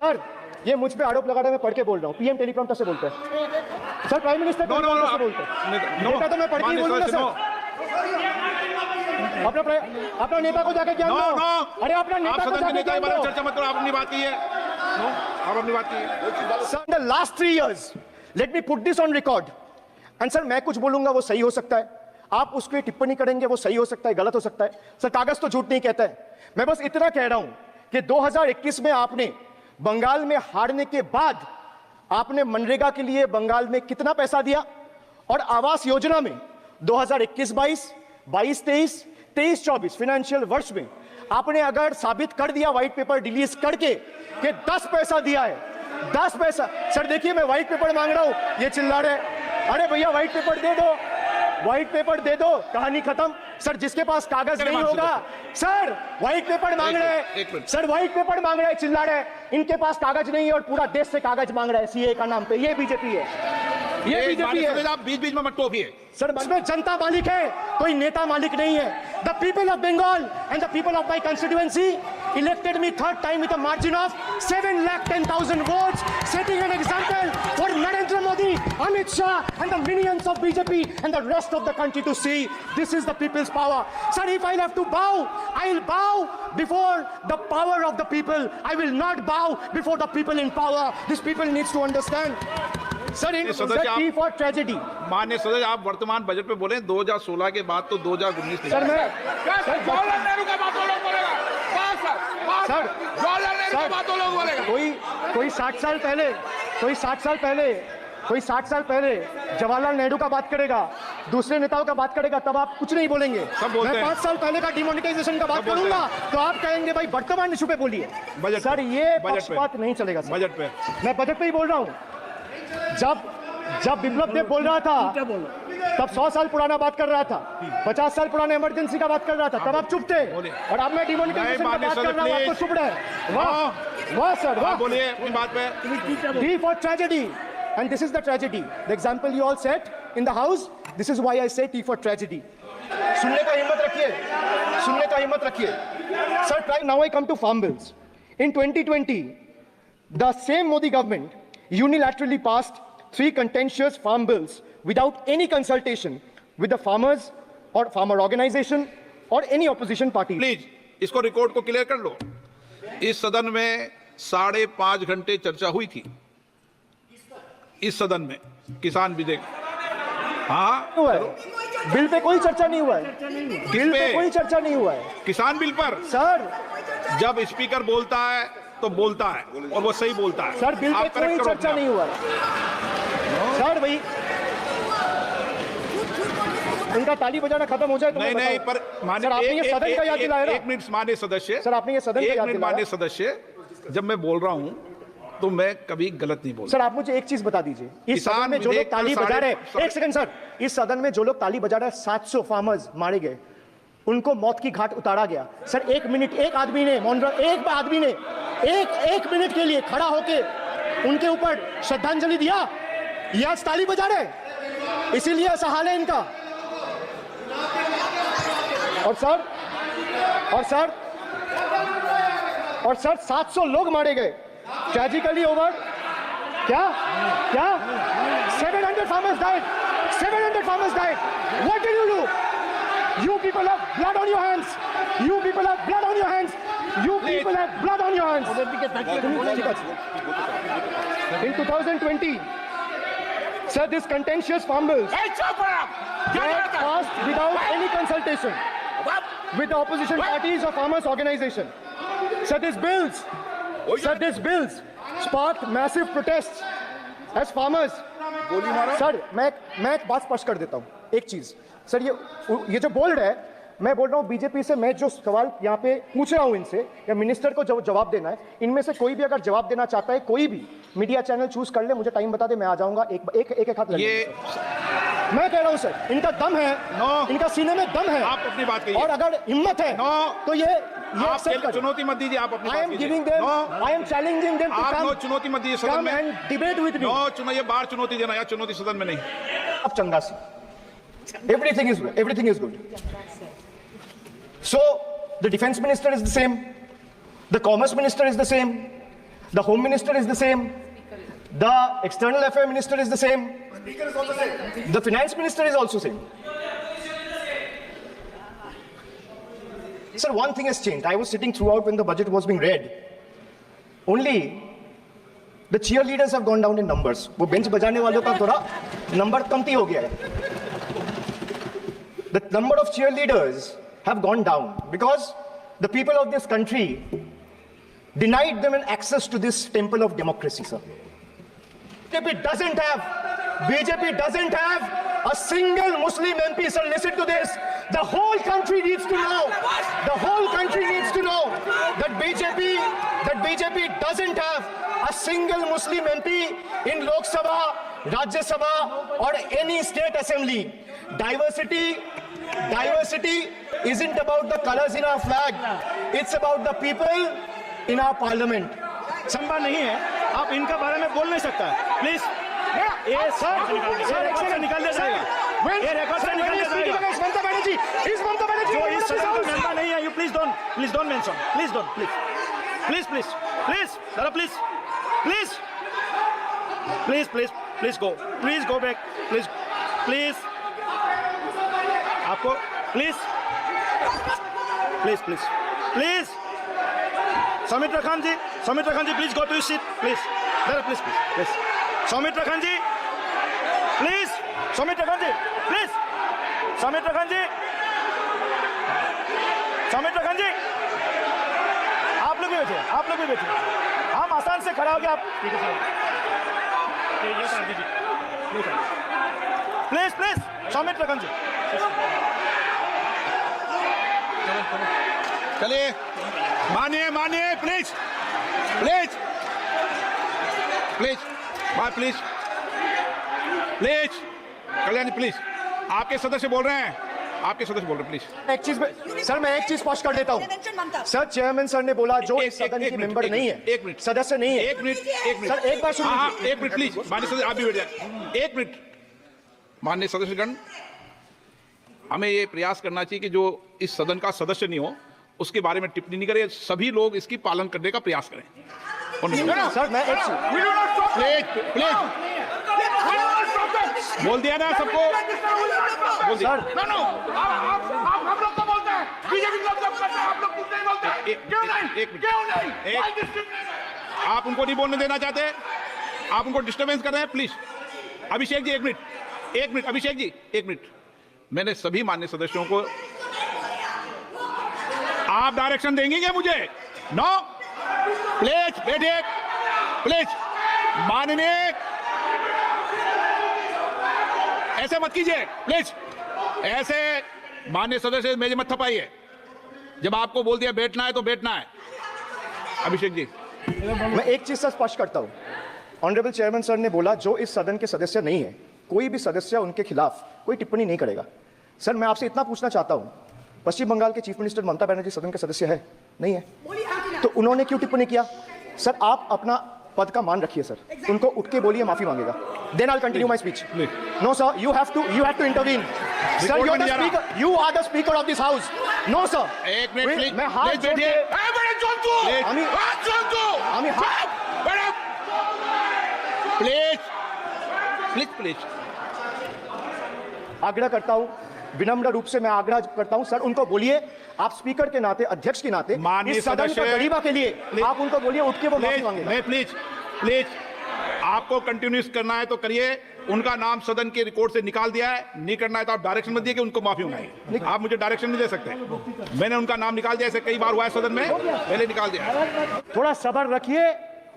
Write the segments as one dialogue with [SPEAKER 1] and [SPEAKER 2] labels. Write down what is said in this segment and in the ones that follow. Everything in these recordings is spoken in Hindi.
[SPEAKER 1] सर ये मुझ पे आरोप लगा रहा है, मैं पढ़ के बोल रहा हूँ। पीएम टेलीप्रॉम्प्टर से बोलते हैं सर, प्राइम मिनिस्टर से बोलते हैं। नेता तो मैं पढ़ के ही बोलूंगा सर। अपना नेता को जाके क्या अरे अपना नेता को जाके क्या
[SPEAKER 2] चर्चा मत करो, आप अपनी बात कीजिए। आप अपनी बात कीजिए।
[SPEAKER 1] Sir in the last 3 years let me put this on record and sir मैं कुछ बोलूंगा वो सही हो सकता है, आप उस पर टिप्पणी करेंगे वो सही हो सकता है, गलत हो सकता है। सर कागज तो झूठ नहीं कहता है। मैं बस इतना कह रहा हूं कि 2021 में आपने बंगाल में हारने के बाद आपने मनरेगा के लिए बंगाल में कितना पैसा दिया, और आवास योजना में 2021-22, 22-23, 23-24 फाइनेंशियल वर्ष में आपने अगर साबित कर दिया व्हाइट पेपर रिलीज करके कि 10 पैसा दिया है, 10 पैसा। सर देखिए मैं व्हाइट पेपर मांग रहा हूं, ये चिल्ला रहे, अरे भैया व्हाइट पेपर दे दो, व्हाइट पेपर दे दो, कहानी खत्म। सर जिसके पास कागज नहीं होगा, सर व्हाइट पेपर मांग रहे हैं, सर व्हाइट पेपर मांग रहे हैं, चिल्ला रहे हैं, इनके पास कागज नहीं है और पूरा देश से कागज मांग रहा है सीए का नाम पे। ये बीजेपी है, ये बीजेपी है।
[SPEAKER 2] आप बीच-बीच में मत टोकिए।
[SPEAKER 1] सर इसमें जनता मालिक है, कोई नेता मालिक नहीं है। The people of Bengal and the people of my constituency elected me 3rd time with a margin of 7,10,000 votes, setting an example for Narendra Modi, Amit Shah and the minions of BJP and the rest of the country to see this is the people's power. Sir, if I'll have to bow, I'll bow before the power of the people. I will not bow before the people in power. This people needs to understand. Sir, in T for tragedy.
[SPEAKER 2] माननीय सदस्य आप वर्तमान बजट पे बोले 2016 के बाद तो 2019
[SPEAKER 1] सर मैं
[SPEAKER 2] जवाहरलाल नेहरू का बात लोग बोलेगा
[SPEAKER 1] सर
[SPEAKER 2] जवाहरलाल नेहरू का बात लोग बोलेगा।
[SPEAKER 1] कोई 60 साल पहले कोई 60 साल पहले जवाहरलाल नेहरू का बात करेगा, दूसरे नेताओं का बात करेगा, तब आप कुछ नहीं बोलेंगे। मैं 5 साल पहले का डिमोनेटाइजेशन का बात करूंगा तो आप कहेंगे भाई वर्तमान इशू पे बोलिए। सर ये पक्षपात नहीं चलेगा सर।
[SPEAKER 2] बजट पे
[SPEAKER 1] मैं बजट पे ही बोल रहा हूँ। जब बिप्लब देव बोल रहा था तब 100 साल पुराना बात कर रहा था, 50 साल पुराने इमरजेंसी का बात कर रहा था, तब आप चुप थे, और अब मैं डिमोनेटाइजेशन का बात कर रहा हूं, आपको चुप रहे। वाह सर वाह।
[SPEAKER 2] बोलिए अपनी बात पे।
[SPEAKER 1] D for tragedy and this is the tragedy. The example you all set in the house, this is why I say T for tragedy. सुनने का हिम्मत रखिए। Sir, now I come to farm bills. In 2020, the same Modi government unilaterally passed 3 contentious farm bills without any consultation with the farmers or farmer organization or any opposition party.
[SPEAKER 2] Please इसको रिकॉर्ड को क्लियर कर लो। इस सदन में 5.5 घंटे चर्चा हुई थी, इस सदन में किसान विधेयक। हाँ
[SPEAKER 1] बिल पे कोई चर्चा नहीं हुआ है, बिल पे कोई चर्चा नहीं हुआ है
[SPEAKER 2] किसान बिल पर।
[SPEAKER 1] सर
[SPEAKER 2] जब स्पीकर बोलता है तो बोलता है और वो सही बोलता है।
[SPEAKER 1] सर बिल पे कोई चर्चा नहीं हुआ है सर। भाई उनका ताली बजाना खत्म हो जाए तो
[SPEAKER 2] नहीं पर
[SPEAKER 1] सर आपने ये सदन का याद दिलाया।
[SPEAKER 2] एक मिनट माननीय सदस्य,
[SPEAKER 1] सर आपने ये सदन का याद दिलाया।
[SPEAKER 2] माननीय सदस्य, जब मैं बोल रहा हूं तो मैं कभी गलत नहीं बोलता।
[SPEAKER 1] सर आप मुझे एक चीज बता दीजिए, इस सदन में जो लोग ताली बजा रहे हैं, एक सेकंड सर, इस सदन में जो लोग ताली बजा रहे हैं 700 फार्मर्स मारे गए, उनको मौत की घाट उतारा गया। सर एक मिनट, एक आदमी ने एक मिनट के लिए खड़ा होके उनके ऊपर श्रद्धांजलि दिया, ये आज ताली बजा रहे, इसीलिए ऐसा हाल है इनका। और सर 700 लोग मारे गए, ट्रेजिकली ओवर। क्या 700 farmers died. 700 farmers died. What did you do? You people have blood on your hands. You people have blood on your hands. You people have blood on your hands. In 2020, sir, this contentious farm bills were passed without any consultation with the opposition parties or farmers organization. Sir, these bills sparked massive protests as farmers. Sir मैं एक बात स्पष्ट कर देता हूं, एक चीज सर, ये जो बोल रहे हैं, मैं बोल रहा हूं बीजेपी से, मैं जो सवाल यहाँ पे पूछ रहा हूं इनसे, या मिनिस्टर को जवाब देना है, इनमें से कोई भी अगर जवाब देना चाहता है, कोई भी मीडिया चैनल चूज कर ले, मुझे टाइम बता दे, मैं आ जाऊंगा। एक हाथ लगे। मैं कह रहा हूं सर, इनका दम है, इनका सीने में दम है,
[SPEAKER 2] आप अपनी बात कहिए,
[SPEAKER 1] और अगर हिम्मत है तो ये
[SPEAKER 2] चुनौती मत दीजिए, आप अपनी
[SPEAKER 1] I am challenging them to come,
[SPEAKER 2] चुनौती मत दीजिए सदन
[SPEAKER 1] come
[SPEAKER 2] में,
[SPEAKER 1] and debate with me.
[SPEAKER 2] ये बाहर चुनौती देना, या चुनौती सदन में नहीं।
[SPEAKER 1] अब चंगा सी, everything is good. So the defense minister is the same, the commerce minister is the same, The Home Minister is the same. The External Affairs Minister is the same. The Finance Minister is also same. Sir, one thing has changed. I was sitting throughout when the budget was being read. Only the cheerleaders have gone down in numbers. वो bench बजाने वालों का थोड़ा number कमती हो गया है. The number of cheerleaders have gone down because the people of this country denied them an access to this temple of democracy, sir. BJP doesn't have a single Muslim MP, sir. Listen to this. The whole country needs to know. The whole country needs to know that BJP doesn't have a single Muslim MP in Lok Sabha, Rajya Sabha, or any state assembly. Diversity isn't about the colors in our flag. It's about the people in our parliament.
[SPEAKER 3] संभव नहीं है, आप इनका बारे में बोल नहीं सकता, प्लीज। ये रिकॉर्ड से निकाल दिया जाएगा, ये रिकॉर्ड से निकाल दिया जाएगा। जो इस सदन का मेंबर नहीं है, you please don't mention, please don't, please go back, please, आपको please, Soumitra Khan ji, please go to your seat, please. There, please. Soumitra Khan ji, please. Soumitra Khan ji. आप लोग भी बैठे। हम आसान से खड़ा हो गया, आप प्लीज, Soumitra Khan ji.
[SPEAKER 2] चलिए, मानिए, प्लीज, कल्याणी प्लीज, आपके सदस्य बोल रहे हैं, प्लीज।
[SPEAKER 1] एक चीज सर, मैं एक चीज स्पष्ट कर देता हूँ। सर, चेयरमैन सर ने बोला जो इस सदन के मेंबर नहीं है,
[SPEAKER 2] एक मिनट,
[SPEAKER 1] सदस्य नहीं है।
[SPEAKER 2] एक मिनट
[SPEAKER 1] सर, एक बार सुनिए।
[SPEAKER 2] हाँ, एक मिनट प्लीज, माननीय सदस्य आप भी बैठ जाए। एक मिनट, माननीय सदस्यगण, हमें ये प्रयास करना चाहिए कि जो इस सदन का सदस्य नहीं हो उसके बारे में टिप्पणी नहीं करें, सभी लोग इसकी पालन करने का प्रयास करें।
[SPEAKER 1] सर, मैं एक
[SPEAKER 2] प्लीज बोल दिया ना सबको, बोल दिया।
[SPEAKER 1] सर,
[SPEAKER 4] आप हम लोग तो बोलते हैं, बीजेपी लोग जब करते हैं आप लोग कुछ नहीं बोलते, क्यों नहीं?
[SPEAKER 2] आप उनको नहीं बोलने देना चाहते, आप उनको डिस्टर्बेंस कर रहे हैं, प्लीज। अभिषेक जी एक मिनट, अभिषेक जी एक मिनट। मैंने सभी माननीय सदस्यों को, आप डायरेक्शन देंगे क्या मुझे? नो, प्लीज बैठिए, प्लीज। माननीय, ऐसे मत कीजिए प्लीज, ऐसे माननीय सदस्य मेरे मत थपाइए। जब आपको बोल दिया बैठना है तो बैठना है। अभिषेक जी,
[SPEAKER 1] मैं एक चीज से स्पष्ट करता हूँ। ऑनरेबल चेयरमैन सर ने बोला जो इस सदन के सदस्य नहीं है, कोई भी सदस्य उनके खिलाफ कोई टिप्पणी नहीं करेगा। सर, मैं आपसे इतना पूछना चाहता हूँ, पश्चिम बंगाल के चीफ मिनिस्टर ममता बनर्जी सदन के सदस्य है, नहीं है? तो उन्होंने क्यों टिप्पणी किया? सर, आप अपना पद का मान रखिए सर, उनको उठ के बोलिए माफी मांगेगा। Then I'll continue my speech. No sir, you have to intervene. Sir, you are the speaker of this house. No sir.
[SPEAKER 2] एक मिनट प्लीज,
[SPEAKER 1] मैं हाथ जोड़ के
[SPEAKER 2] प्लीज
[SPEAKER 1] आग्रह करता हूं, विनम्र रूप से मैं आग्रह करता हूं सर, उनको बोलिए, आप स्पीकर के नाते, अध्यक्ष के नाते, इस सदन का गरिमा के लिए आप उनको बोलिए उठ के वो माफी मांगेगा।
[SPEAKER 2] प्लीज, आपको कंटिन्यूस करना है तो करिए। उनका नाम सदन के रिकॉर्ड से निकाल दिया है, नहीं करना है तो आप डायरेक्शन मत दिए कि उनको माफी मांगे। आप मुझे डायरेक्शन नहीं दे सकते, मैंने उनका नाम निकाल दिया, ऐसे कई बार हुआ है सदन में, पहले निकाल दिया।
[SPEAKER 1] थोड़ा सब्र रखिए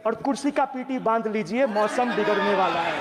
[SPEAKER 1] और कुर्सी का पीटी बांध लीजिए, मौसम बिगड़ने वाला है।